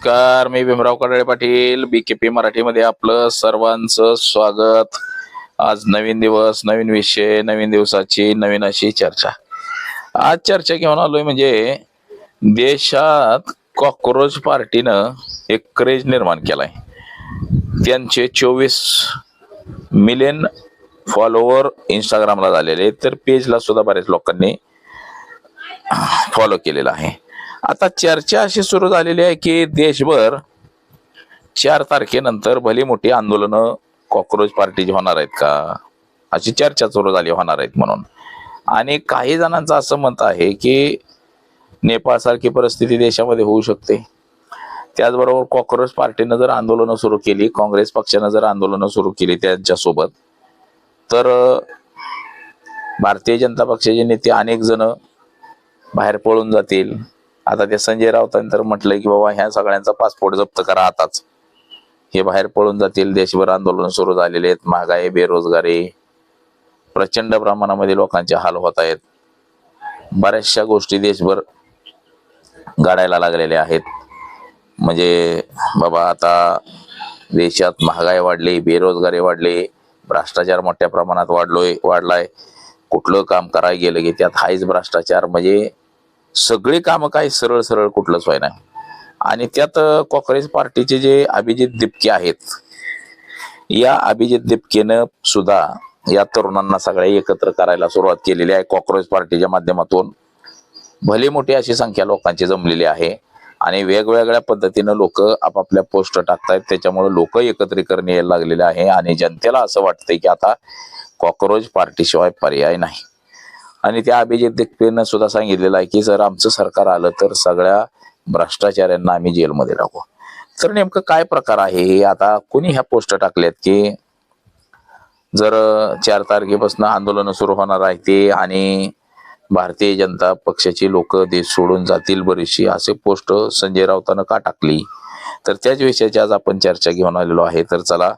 नमस्कार, मी भीमराव कडाळे पाटील, BKP मराठीमध्ये आपलं सर्वांचं स्वागत. आज नवीन दिवस, नवीन विषय, नवीन दिवसाची नवीन अशी चर्चा. आज चर्चा घेऊन आलोय म्हणजे देशात कॉकरोच पार्टीनं एक क्रेज निर्माण केलाय. त्यांचे 24 मिलियन फॉलोवर इंस्टाग्रामला झालेले, तर पेजला सुद्धा बऱ्याच लोकांनी फॉलो केलेला आहे. आता चर्चा अशी सुरू झालेली आहे की देशभर 4 तारखेनंतर भली मोठी आंदोलनं कॉकरोच पार्टीची होणार आहेत का, अशी चर्चा सुरू झाली होणार आहेत म्हणून. आणि काही जणांचं असं मत आहे की नेपाळ सारखी परिस्थिती देशामध्ये होऊ शकते. त्याचबरोबर कॉकरोच पार्टीनं जर आंदोलनं सुरू केली, काँग्रेस पक्षानं जर आंदोलनं सुरू केली त्यांच्यासोबत, तर भारतीय जनता पक्षाचे नेते अनेक जण बाहेर पळून जातील. आता ते संजय राऊतांनी तर म्हटलंय की बाबा ह्या सगळ्यांचा पासपोर्ट जप्त करा आताच, हे बाहेर पळून जातील. देशभर आंदोलन सुरू झालेले आहेत. महागाई, बेरोजगारी, प्रचंड प्रमाणामध्ये लोकांचे हाल होत आहेत. बऱ्याचशा गोष्टी देशभर घडायला लागलेल्या आहेत. म्हणजे बाबा आता देशात महागाई वाढली, बेरोजगारी वाढली, भ्रष्टाचार मोठ्या प्रमाणात वाढलाय. कुठलं काम करायला गेलं की त्यात हायच भ्रष्टाचार. म्हणजे सगळी कामं काय सरळ सरळ कुठलंच व्हाय नाही. आणि त्यात काँग्रेस पार्टीचे जे अभिजित दिपके आहेत, या अभिजित दिपकेनं सुद्धा या तरुणांना सगळ्या एकत्र करायला सुरुवात केलेली आहे. काँग्रेस पार्टीच्या माध्यमातून भली मोठी अशी संख्या लोकांची जमलेली आहे आणि वेगवेगळ्या पद्धतीनं लोक आपापल्या पोस्ट टाकतायत. त्याच्यामुळे लोक एकत्रीकरण यायला लागलेले आहे आणि जनतेला असं वाटतंय की आता कॉकरोच पार्टीशिवाय पर्याय नाही. आणि त्या अभिजित दिपकेनं सुद्धा सांगितलेलं आहे की जर आमचं सरकार आलं तर सगळ्या भ्रष्टाचाऱ्यांना आम्ही जेलमध्ये टाकू. तर नेमकं काय प्रकार आहे हे, आता कोणी ह्या पोस्ट टाकल्यात की जर 4 तारखेपासून आंदोलन सुरू होणार आहे ते आणि भारतीय जनता पक्षाची लोक देश सोडून जातील बरीचशी, असे पोस्ट संजय राऊतानं का टाकली, तर त्याच विषयाची आज आपण चर्चा घेऊन आलेलो आहे. तर चला,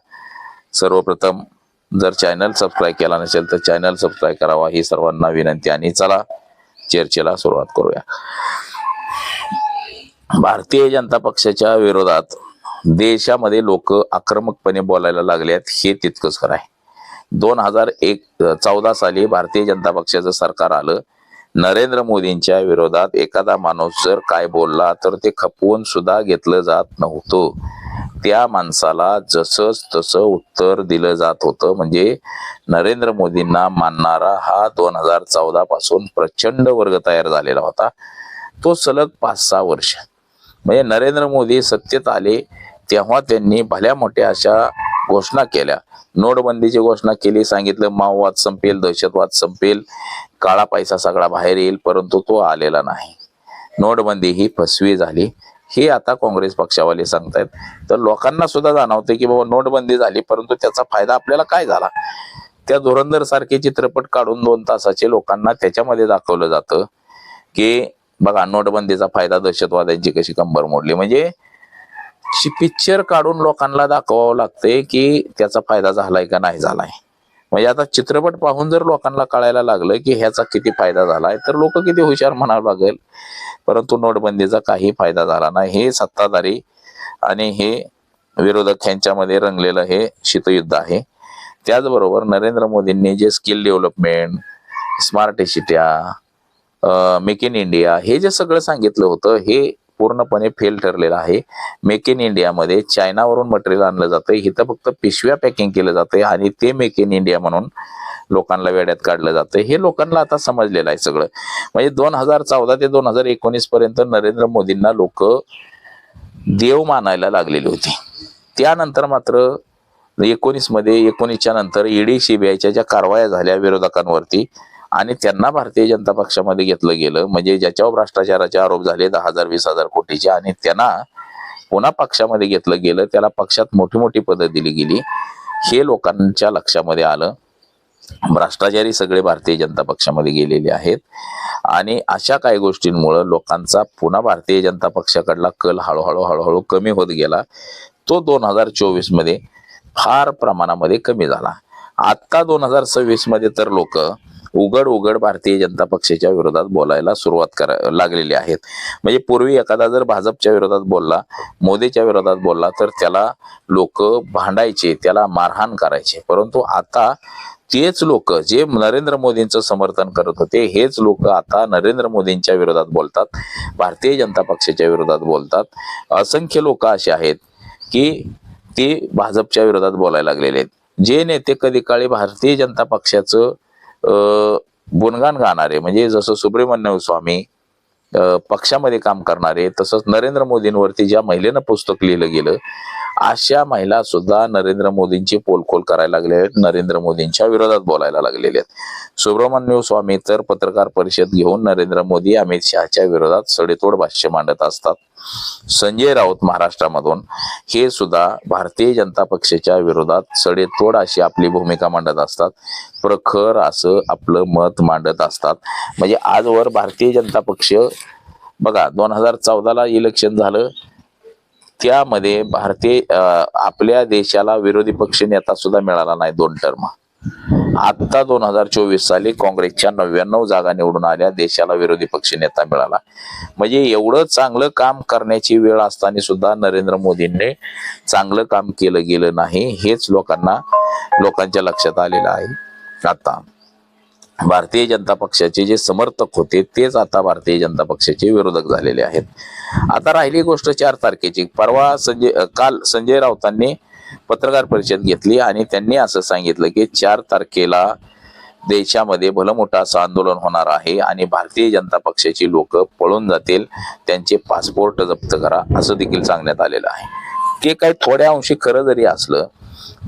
सर्वप्रथम जर चॅनल सबस्क्राईब केला नसेल तर चॅनल सबस्क्राईब करावा ही सर्वांना विनंती. आणि चला चर्चेला सुरुवात करूया. भारतीय जनता पक्षाच्या विरोधात देशामध्ये लोक आक्रमकपणे बोलायला लागलेत हे तितकंच खरं आहे. 2014 साली भारतीय जनता पक्षाचं सरकार आलं. नरेंद्र मोदींच्या विरोधात एखादा माणूस जर काय बोलला तर ते खपवून सुद्धा घेतलं जात नव्हतं. त्या माणसाला जसंच तसं उत्तर दिलं जात होतं. म्हणजे नरेंद्र मोदींना मानणारा हा 2014 पासून प्रचंड वर्ग तयार झालेला होता. तो सलग 5-6 वर्ष, म्हणजे नरेंद्र मोदी सत्तेत आले तेव्हा त्यांनी भल्या मोठ्या अशा घोषणा केल्या. नोटबंदीची घोषणा केली, सांगितलं माओवाद संपेल, दहशतवाद संपेल, काळा पैसा सगळा बाहेर येईल, परंतु तो आलेला नाही. नोटबंदी ही फसवी झाली हे आता काँग्रेस पक्षावाले सांगतायत. तर लोकांना सुद्धा जाणवते की बाबा नोटबंदी झाली परंतु त्याचा फायदा आपल्याला काय झाला. त्या धुरंधर सारखे चित्रपट काढून 2 तासाचे लोकांना त्याच्यामध्ये दाखवलं जातं की बघा नोटबंदीचा फायदा दहशतवाद्यांची कशी कंबर मोडली. म्हणजे पिक्चर काढून लोकांना दाखवावं लागतंय की त्याचा फायदा झालाय का नाही झालाय. म्हणजे आता चित्रपट पाहून जर लोकांना कळायला लागलं की ह्याचा किती फायदा झालाय तर लोक किती हुशार म्हणावं लागेल. परंतु नोटबंदीचा काही फायदा झाला नाही. हे सत्ताधारी आणि हे विरोधक यांच्यामध्ये रंगलेलं हे शीतयुद्ध आहे. त्याचबरोबर नरेंद्र मोदींनी जे स्किल डेव्हलपमेंट, स्मार्ट सिट्या, मेक इन इंडिया हे जे सगळं सांगितलं होतं हे पूर्णपणे फेल ठरलेलं आहे. मेक इन इंडियामध्ये चायनावरून मटेरियल आणलं जातं, इथं फक्त पिशव्या पॅकिंग केलं जाते आणि ते मेक इन इंडिया म्हणून लोकांना वेड्यात काढलं जातं. हे लोकांना आता समजलेलं आहे सगळं. म्हणजे 2014 ते 2019 पर्यंत नरेंद्र मोदींना लोक देव मानायला लागलेली होती. त्यानंतर मात्र 19च्या नंतर ईडी सीबीआयच्या ज्या कारवाया झाल्या विरोधकांवरती आणि त्यांना भारतीय जनता पक्षामध्ये घेतलं गेलं. म्हणजे ज्याच्यावर भ्रष्टाचाराचे आरोप झाले 10,000-20,000 कोटीचे आणि त्यांना पुन्हा पक्षामध्ये घेतलं गेलं, त्याला पक्षात मोठी मोठी पदं दिली गेली. हे लोकांच्या लक्षामध्ये आलं. भ्रष्टाचारी सगळे भारतीय जनता पक्षामध्ये गेलेले आहेत आणि अशा काही गोष्टींमुळे लोकांचा पुन्हा भारतीय जनता पक्षाकडला कल हळूहळू कमी होत गेला. तो 2024 मध्ये फार प्रमाणामध्ये कमी झाला. आता 2026 मध्ये तर लोक उघड उघड भारतीय जनता पक्षाच्या विरोधात बोलायला सुरुवात लागलेली आहेत. म्हणजे पूर्वी एखादा जर भाजपच्या विरोधात बोलला, मोदीच्या विरोधात बोलला, तर त्याला लोक भांडायचे, त्याला मारहाण करायचे. परंतु आता तेच लोक जे नरेंद्र मोदींचं समर्थन करत होते, हेच लोक आता नरेंद्र मोदींच्या विरोधात बोलतात, भारतीय जनता पक्षाच्या विरोधात बोलतात. असंख्य लोक असे आहेत की ते भाजपच्या विरोधात बोलायला लागलेले आहेत. जे नेते कधी काळी भारतीय जनता पक्षाचं गुणगान गाणारे, म्हणजे जसं सुब्रमण्यम स्वामी पक्षामध्ये काम करणारे, तसंच नरेंद्र मोदींवरती ज्या महिलेनं पुस्तक लिहिलं गेलं, अशा महिला सुद्धा नरेंद्र मोदींची पोलखोल करायला लागले आहेत, नरेंद्र मोदींच्या विरोधात बोलायला लागलेले आहेत. सुब्रमण्यम स्वामी तर पत्रकार परिषद घेऊन नरेंद्र मोदी अमित शहाच्या विरोधात सडेतोड भाष्य मांडत असतात. संजय राऊत महाराष्ट्रामधून हे सुद्धा भारतीय जनता पक्षाच्या विरोधात सडेतोड अशी आपली भूमिका मांडत असतात, प्रखर असं आपलं मत मांडत असतात. म्हणजे आजवर भारतीय जनता पक्ष बघा, 2014ला इलेक्शन झालं, त्यामध्ये आपल्या देशाला विरोधी पक्ष नेता सुद्धा मिळाला नाही 2 टर्म. आता 2024 साली काँग्रेसच्या 99 जागा निवडून आल्या, देशाला विरोधी पक्ष नेता मिळाला. म्हणजे एवढं चांगलं काम करण्याची वेळ असताना सुद्धा नरेंद्र मोदींनी चांगलं काम केलं गेलं नाही, हेच लोकांच्या लक्षात आलेलं आहे. आता भारतीय जनता पक्षाचे जे समर्थक होते तेच आता भारतीय जनता पक्षाचे विरोधक झालेले आहेत. आता राहिली गोष्ट 4 तारखेची. काल संजय राऊतांनी पत्रकार परिषद घेतली आणि त्यांनी असं सांगितलं की 4 तारखेला देशामध्ये भलं मोठं असं आंदोलन होणार आहे आणि भारतीय जनता पक्षाची लोक पळून जातील, त्यांचे पासपोर्ट जप्त करा, असं देखील सांगण्यात आलेलं आहे. ते काही थोड्या अंशी खरं जरी असलं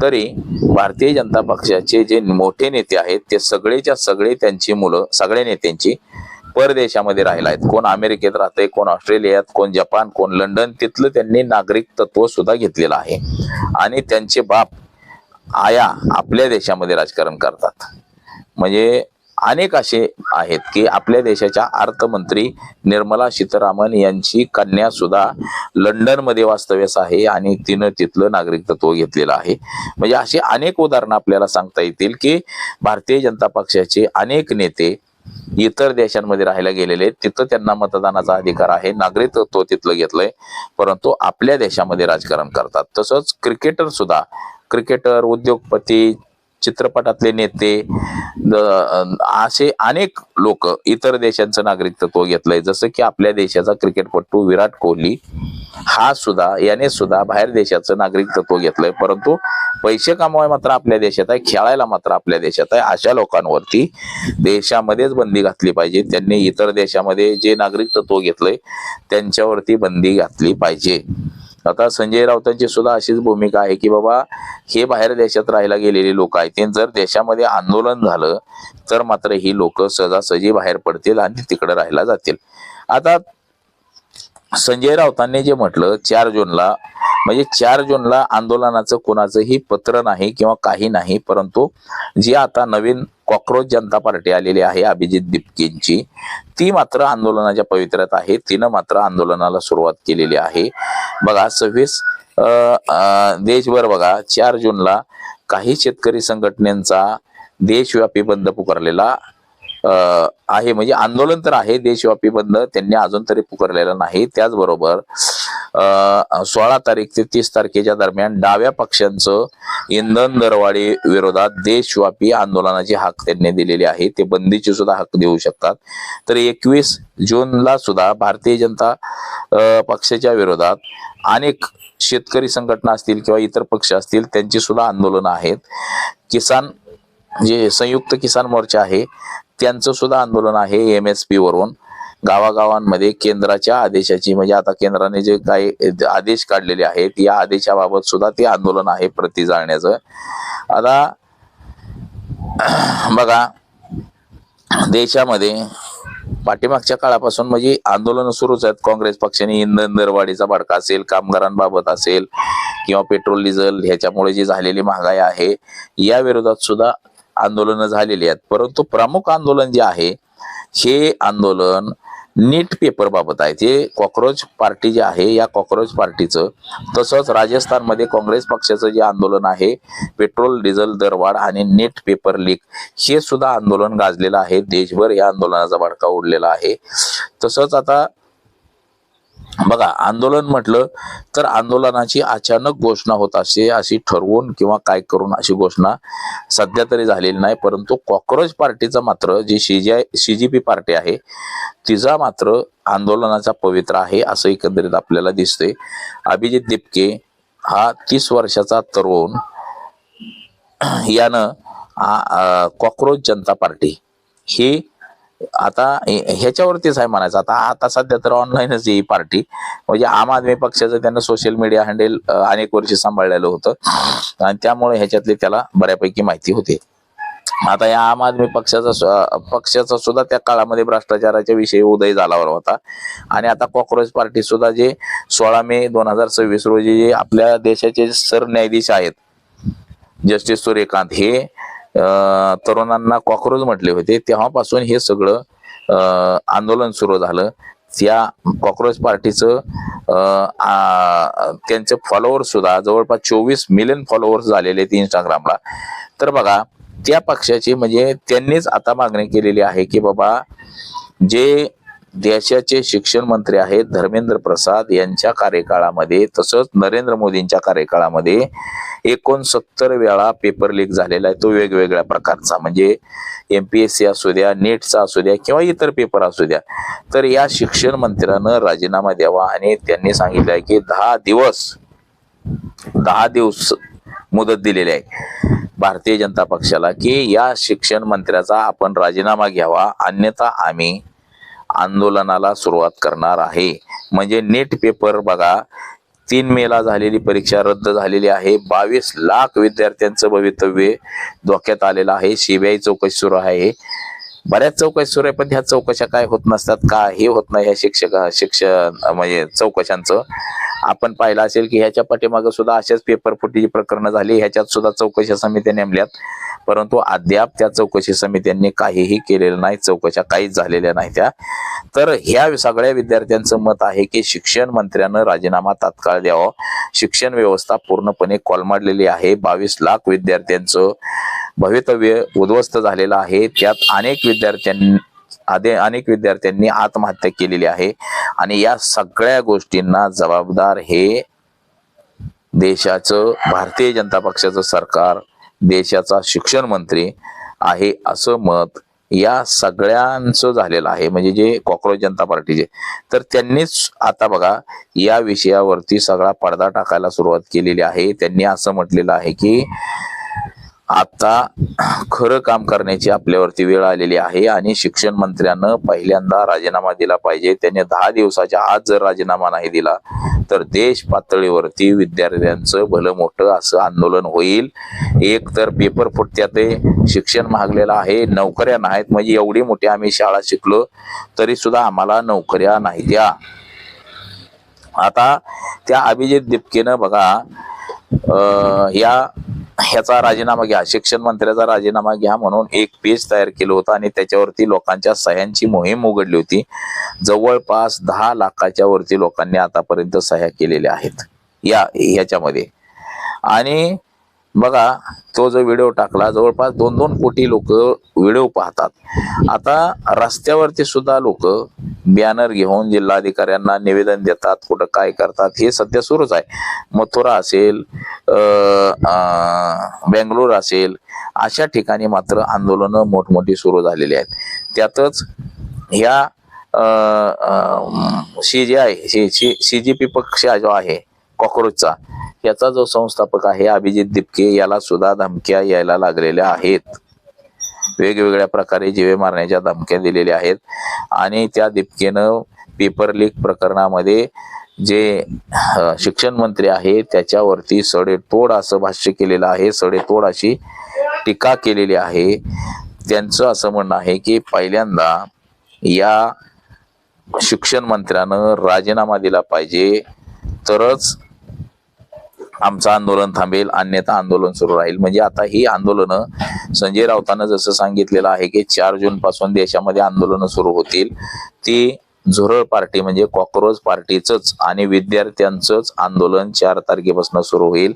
तरी भारतीय जनता पक्षाचे जे मोठे नेते आहेत ते सगळेच्या सगळे त्यांची मुलं, सगळ्या नेत्यांची परदेशामध्ये राहिला आहेत. कोण अमेरिकेत राहतंय, कोण ऑस्ट्रेलियात, कोण जपान, कोण लंडन, तिथलं त्यांनी नागरिक तत्व सुद्धा घेतलेलं आहे. आणि त्यांचे बाप आया आपल्या देशामध्ये राजकारण करतात. म्हणजे अनेक असे आहेत की आपल्या देशाच्या अर्थमंत्री निर्मला सीतारामन यांची कन्या सुद्धा लंडन मध्ये वास्तव्यास आहे आणि तिनं तिथलं नागरिकत्व घेतलेलं आहे. म्हणजे अशी अनेक उदाहरणं आपल्याला सांगता येतील की भारतीय जनता पक्षाचे अनेक नेते इतर देशांमध्ये राहायला गेलेले, तिथं त्यांना मतदानाचा अधिकार आहे, नागरिकत्व तिथलं घेतलंय, परंतु आपल्या देशामध्ये राजकारण करतात. तसंच क्रिकेटर, उद्योगपती, चित्रपटातले नेते, असे अनेक लोक इतर देशांचं नागरिकत्व घेतलंय. जसं की आपल्या देशाचा क्रिकेटपटू विराट कोहली याने सुद्धा बाहेर देशाचं नागरिकत्व घेतलंय, परंतु पैसे कमवाय मात्र आपल्या देशात आहे, खेळायला मात्र आपल्या देशात आहे. अशा लोकांवरती देशामध्येच बंदी घातली पाहिजे. त्यांनी इतर देशामध्ये जे नागरिकत्व घेतलंय त्यांच्यावरती बंदी घातली पाहिजे. आता संजय राऊतांची सुद्धा अशीच भूमिका आहे की बाबा, हे बाहेर देशात राहायला गेलेली लोक आहेत, जर देशामध्ये आंदोलन झालं तर मात्र ही लोक सहजासहजी बाहेर पडतील आणि तिकडे राहायला जातील. आता संजय राऊतांनी जे म्हटलं 4 जूनला, म्हणजे 4 जूनला आंदोलनाचं कोणाचंही पत्र नाही किंवा काही नाही, परंतु जी आता नवीन कॉकरोच जनता पार्टी आलेली आहे अभिजित दिपकेंची, ती मात्र आंदोलनाच्या पवित्र्यात आहे. तिनं मात्र आंदोलनाला सुरुवात केलेली आहे. बघा 26 देशभर बघा 4 जूनला काही शेतकरी संघटनांचा देशव्यापी बंद पुकारलेला आहे. म्हणजे आंदोलन तर आहे, देशव्यापी बंद त्यांनी अजून तरी पुकारलेला नाही. त्याचबरोबर 16 तारीख ते 30 तारखेच्या दरम्यान डाव्या पक्षांचं इंधन दरवाढी विरोधात देशव्यापी आंदोलनाची हाक त्यांनी दिलेली आहे. ते बंदीची सुद्धा हाक देऊ शकतात. तर 21 जूनला सुद्धा भारतीय जनता पक्षाच्या विरोधात अनेक शेतकरी संघटना असतील किंवा इतर पक्ष असतील त्यांची सुद्धा आंदोलन आहेत. जे संयुक्त किसान मोर्चा आहे त्यांचं सुद्धा आंदोलन आहे. MSP वरून गावागावांमध्ये केंद्राच्या आदेशाची, म्हणजे आता केंद्राने जे काही आदेश काढलेले आहेत या आदेशाबाबत सुद्धा ते आंदोलन आहे प्रति जाळण्याचं. आता बघा देशामध्ये पाठीमागच्या काळापासून म्हणजे आंदोलन सुरूच आहेत. काँग्रेस पक्षाने इंधन दरवाढीचा भडका असेल, कामगारांबाबत असेल किंवा पेट्रोल डिझेल ह्याच्यामुळे जी झालेली महागाई आहे या विरोधात सुद्धा आंदोलनं झालेली आहेत. परंतु प्रमुख आंदोलन जे आहे हे आंदोलन नीट पेपर बाबत आहे. ते कॉक्रोच पार्टी जे आहे या कॉक्रोच पार्टीचं, तसंच राजस्थानमध्ये काँग्रेस पक्षाचं जे आंदोलन आहे पेट्रोल डिझेल दरवाढ आणि नीट पेपर लीक, हे सुद्धा आंदोलन गाजलेलं आहे. देशभर या आंदोलनाचा भडका उडलेला आहे. तसंच आता बघा, आंदोलन म्हटलं तर आंदोलनाची अचानक घोषणा होत असते, अशी ठरवून किंवा काय करून अशी घोषणा सध्या तरी झालेली नाही. परंतु कॉक्रोच पार्टीचा मात्र जी CJP पार्टी आहे तिचा मात्र आंदोलनाचा पवित्रा आहे असं एकंदरीत आपल्याला दिसतंय. अभिजित दिपके हा 30 वर्षाचा तरुण यानं कॉक्रोच जनता पार्टी ही आता ह्याच्यावरतीच आहे म्हणायचं. आता सध्या तर ऑनलाईनच ही पार्टी, म्हणजे आम आदमी पक्षाचं त्यानं सोशल मीडिया हँडल अनेक वर्षी सांभाळलेलं होतं आणि त्यामुळे ह्याच्यातली त्याला बऱ्यापैकी माहिती होते. आता या आम आदमी पक्षाचा सुद्धा त्या काळामध्ये भ्रष्टाचाराच्या विषयी उदय झाल्यावर होता. आणि आता कॉक्रोच पार्टी सुद्धा जे 16 मे 2026 रोजी जे आपल्या देशाचे सरन्यायाधीश आहेत जस्टिस सूर्यकांत हे तरुणांना कॉक्रोच म्हटले होते, तेव्हापासून हे सगळं आंदोलन सुरू झालं. त्या कॉक्रोच पार्टीचं त्यांचे फॉलोअर्स सुद्धा जवळपास 24 मिलियन फॉलोअर्स झालेले आहेत इंस्टाग्रामला. तर बघा, त्या पक्षाची म्हणजे त्यांनीच आता मागणी केलेली आहे की बाबा जे देशाचे शिक्षण मंत्री आहेत धर्मेंद्र प्रसाद यांच्या कार्यकाळामध्ये तसंच नरेंद्र मोदींच्या कार्यकाळामध्ये 69 वेळा पेपर लीक झालेला आहे, तो वेगवेगळ्या प्रकारचा, म्हणजे MPSC असू द्या, नीटचा असू द्या किंवा इतर पेपर असू द्या. तर या शिक्षण मंत्र्यानं राजीनामा द्यावा आणि त्यांनी सांगितलं आहे की 10 दिवस मुदत दिलेली आहे भारतीय जनता पक्षाला की या शिक्षण मंत्र्याचा आपण राजीनामा घ्यावा, अन्यथा आम्ही आंदोलनाला सुरुवात करणार आहे. म्हणजे नीट पेपर बघा, 3 मेला झालेली परीक्षा रद्द झालेली आहे. 22 लाख विद्यार्थ्यांचं भवितव्य धोक्यात आलेलं आहे. CBI चौकशी सुरू आहे, बऱ्याच चौकशी सुरू आहे, पण ह्या चौकशा काय होत नसतात का, हे होत नाही ह्या शिक्षण म्हणजे चौकशांचं. आपण पाहिलं असेल की ह्याच्या पाठीमागे सुद्धा अशाच पेपर फुटीची प्रकरणं झाली, ह्याच्यात सुद्धा चौकशी समित्या नेमल्यात, परंतु अद्याप त्या चौकशी समित्यांनी काहीही केलेलं नाही, चौकशा काहीच झालेल्या नाही त्या. तर ह्या सगळ्या विद्यार्थ्यांचं मत आहे की शिक्षण मंत्र्यानं राजीनामा तात्काळ द्यावा. शिक्षण व्यवस्था पूर्णपणे कोलमडलेली आहे. 22 लाख विद्यार्थ्यांचं भवितव्य उद्ध्वस्त झालेलं आहे. त्यात अनेक विद्यार्थ्यांनी आत्महत्या केलेली आहे आणि या सगळ्या गोष्टींना जबाबदार हे देशाचं भारतीय जनता पक्षाचं सरकार, देशाचा शिक्षण मंत्री आहे असं मत या सगळ्यांचं झालेलं आहे, म्हणजे जे कॉक्रोच जनता पार्टीचे. तर त्यांनीच आता बघा या विषयावरती सगळा पडदा टाकायला सुरुवात केलेली आहे. त्यांनी असं म्हटलेलं आहे की आता खरं काम करण्याची आपल्यावरती वेळ आलेली आहे आणि शिक्षण मंत्र्यानं पहिल्यांदा राजीनामा दिला पाहिजे. त्याने 10 दिवसाच्या आत जर राजीनामा नाही दिला तर देश पातळीवरती विद्यार्थ्यांचं भलं मोठं असं आंदोलन होईल. एक तर पेपर फुटत्यात, शिक्षण महागलेलं आहे, नोकऱ्या नाहीत, म्हणजे एवढी मोठी आम्ही शाळा शिकलो तरी सुद्धा आम्हाला नोकऱ्या नाही द्या. आता त्या अभिजित दिपकेनं बघा ह्याचा राजीनामा घ्या, शिक्षण मंत्र्याचा राजीनामा घ्या म्हणून एक पेज तयार केलं होतं आणि त्याच्यावरती लोकांच्या सह्यांची मोहीम उघडली होती. जवळपास 10 लाखाच्या वरती लोकांनी आतापर्यंत सह्या केलेल्या आहेत ह्याच्यामध्ये. आणि बघा तो जो व्हिडिओ टाकला, जवळपास 2-2 कोटी लोक व्हिडिओ पाहतात. आता रस्त्यावरती सुद्धा लोक बॅनर घेऊन जिल्हाधिकाऱ्यांना निवेदन देतात, कुठं काय करतात हे सध्या सुरूच आहे. मथुरा असेल, बेंगलोर असेल, अशा ठिकाणी मात्र आंदोलनं मोठमोठी सुरू झालेली आहेत. त्यातच ह्या CJP पक्ष जो आहे कॉक्रोचचा, याचा जो संस्थापक आहे अभिजित दिपके, याला सुद्धा धमक्या यायला लागलेल्या आहेत. वेगवेगळ्या प्रकारे जीवे मारण्याच्या धमक्या दिलेल्या आहेत. आणि त्या दिपकेनं पेपर लीक प्रकरणामध्ये जे शिक्षण मंत्री आहे त्याच्यावरती सडेतोड असं भाष्य केलेलं आहे, सडेतोड अशी टीका केलेली आहे. त्यांचं असं म्हणणं आहे की पहिल्यांदा या शिक्षण मंत्र्यानं राजीनामा दिला पाहिजे तरच आमचं आंदोलन थांबेल, अन्यथा आंदोलन सुरू राहील. म्हणजे आता ही आंदोलनं संजय राऊतांना जसं सांगितलेलं आहे की 4 जून पासून देशामध्ये आंदोलनं सुरू होतील, ती झुरळ पार्टी म्हणजे कॉक्रोच पार्टीचंच आणि विद्यार्थ्यांचंच आंदोलन 4 तारखेपासून सुरू होईल.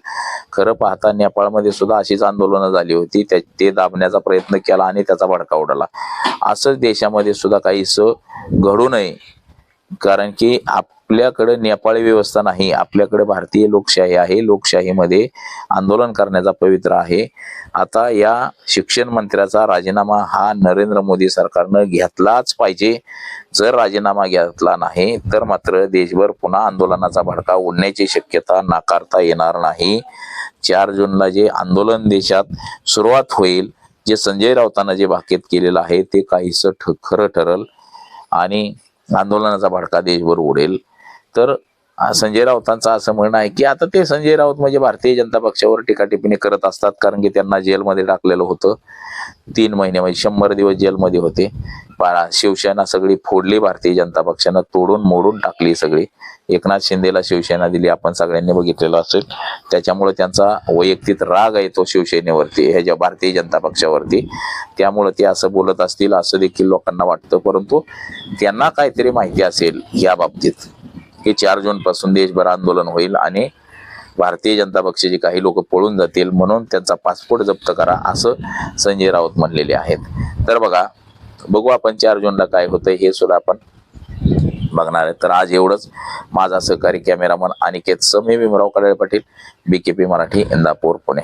खरं पाहता नेपाळमध्ये सुद्धा अशीच आंदोलनं झाली होती, ते दाबण्याचा प्रयत्न केला आणि त्याचा भडका उडाला. असंच देशामध्ये सुद्धा काहीसं घडू नये, कारण की आपल्याकडे नेपाळी व्यवस्था नाही, आपल्याकडे भारतीय लोकशाही आहे. लोकशाहीमध्ये आंदोलन करण्याचा पवित्र आहे. आता या शिक्षण मंत्र्याचा राजीनामा हा नरेंद्र मोदी सरकारनं घेतलाच पाहिजे. जर राजीनामा घेतला नाही तर मात्र देशभर पुन्हा आंदोलनाचा भडका उडण्याची शक्यता नाकारता येणार नाही. 4 जूनला जे आंदोलन देशात सुरुवात होईल, जे संजय राऊतांना जे भाकीत केलेलं आहे ते काहीसं खरं ठरल आणि आंदोलनाचा भडका देशभर उडेल. तर संजय राऊतांचं असं म्हणणं आहे की आता ते संजय राऊत म्हणजे भारतीय जनता पक्षावर टीका टिप्पणी करत असतात, कारण की त्यांना जेलमध्ये टाकलेलं होतं. 3 महिने म्हणजे 100 दिवस जेलमध्ये होते. शिवसेना सगळी फोडली, भारतीय जनता पक्षानं तोडून मोडून टाकली सगळी. एकनाथ शिंदेला शिवसेना दिली, आपण सगळ्यांनी बघितलेलं असेल. त्याच्यामुळे त्यांचा वैयक्तिक राग आहे तो शिवसेनेवरती, ह्याच्या भारतीय जनता पक्षावरती. त्यामुळे ते असं बोलत असतील असं देखील लोकांना वाटतं, परंतु त्यांना काहीतरी माहिती असेल या बाबतीत. हे 4 जून पासून देशभर आंदोलन होईल आणि भारतीय जनता पक्षाचे काही लोक पळून जातील, म्हणून त्यांचा पासपोर्ट जप्त करा असं संजय राऊत म्हणलेले आहेत. तर बघू आपण 4 जूनला काय होतंय हे सुद्धा आपण बघणार आहे. तर आज एवढंच. माझा सहकारी कॅमेरामन अनिकेत सम, मी भीमराव कडाळे पाटील, BKP मराठी, इंदापूर, पुणे.